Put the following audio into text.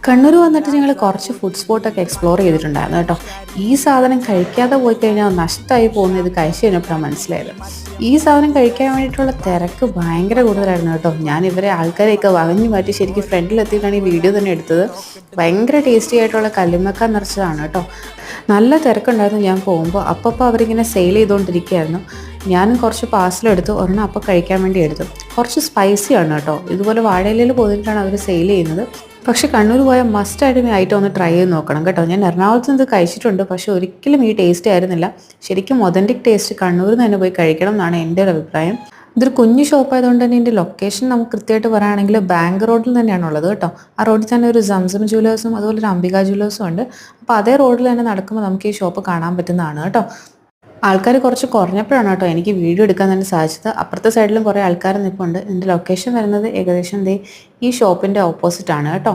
കണ്ണൂർ വന്നിട്ട് ഞങ്ങൾ കുറച്ച് ഫുഡ് സ്പോട്ടൊക്കെ എക്സ്പ്ലോർ ചെയ്തിട്ടുണ്ടായിരുന്നു കേട്ടോ. ഈ സാധനം കഴിക്കാതെ പോയി കഴിഞ്ഞാൽ നഷ്ടമായി പോകുന്നത് ഇത് കഴിച്ചു കഴിഞ്ഞപ്പോഴാണ് മനസ്സിലായത്. ഈ സാധനം കഴിക്കാൻ വേണ്ടിയിട്ടുള്ള തിരക്ക് ഭയങ്കര കൂടുതലായിരുന്നു കേട്ടോ. ഞാൻ ഇവരെ ആൾക്കാരെയൊക്കെ വകഞ്ഞു മാറ്റി ശരിക്കും ഫ്രണ്ടിലെത്തിയിട്ടാണ് ഈ വീഡിയോ തന്നെ എടുത്തത്. ഭയങ്കര ടേസ്റ്റി ആയിട്ടുള്ള കല്ലുമ്മക്ക നിറച്ചതാണ് കേട്ടോ. നല്ല തിരക്കുണ്ടായിരുന്നു ഞാൻ പോകുമ്പോൾ. അപ്പോൾ അവരിങ്ങനെ സെയിൽ ചെയ്തുകൊണ്ടിരിക്കുകയായിരുന്നു. ഞാനും കുറച്ച് പാഴ്സലെടുത്തു, ഒരെണ്ണം അപ്പോൾ കഴിക്കാൻ വേണ്ടി എടുത്തു. കുറച്ച് സ്പൈസിയാണ് കേട്ടോ. ഇതുപോലെ വാഴയിലയിൽ പോയിട്ടാണ് അവർ സെയിൽ ചെയ്യുന്നത്. പക്ഷേ കണ്ണൂർ പോയാൽ മസ്റ്റായിട്ട് ഈ ഐറ്റം ഒന്ന് ട്രൈ ചെയ്ത് നോക്കണം കേട്ടോ. ഞാൻ എറണാകുളത്ത് നിന്ന് ഇത് കഴിച്ചിട്ടുണ്ട്, പക്ഷേ ഒരിക്കലും ഈ ടേസ്റ്റ് ആയിരുന്നില്ല. ശരിക്കും ഒതൻറ്റിക് ടേസ്റ്റ് കണ്ണൂരിൽ നിന്ന് തന്നെ പോയി കഴിക്കണം എന്നാണ് എൻ്റെ ഒരു അഭിപ്രായം. ഇതൊരു കുഞ്ഞു ഷോപ്പ് ആയതുകൊണ്ട് തന്നെ ഇതിൻ്റെ ലൊക്കേഷൻ നമുക്ക് കൃത്യമായിട്ട് പറയുകയാണെങ്കിൽ ബാങ്ക് റോഡിൽ തന്നെയാണുള്ളത് കേട്ടോ. ആ റോഡിൽ തന്നെ ഒരു സംസം ജ്വല്ലേഴ്സും അതുപോലെ ഒരു അംബിക ജ്വല്ലേഴ്സും ഉണ്ട്. അപ്പോൾ അതേ റോഡിൽ തന്നെ നടക്കുമ്പോൾ നമുക്ക് ഈ ഷോപ്പ് കാണാൻ പറ്റുന്നതാണ് കേട്ടോ. ആൾക്കാർ കുറച്ച് കുറഞ്ഞപ്പോഴാണ് കേട്ടോ എനിക്ക് വീഡിയോ എടുക്കാൻ തന്നെ സാധിച്ചത്. അപ്പുറത്തെ സൈഡിലും കുറേ ആൾക്കാർ നിൽപ്പുണ്ട്. ഇതിൻ്റെ ലൊക്കേഷൻ വരുന്നത് ഏകദേശം ഈ ഷോപ്പിൻ്റെ ഓപ്പോസിറ്റ് ആണ് കേട്ടോ.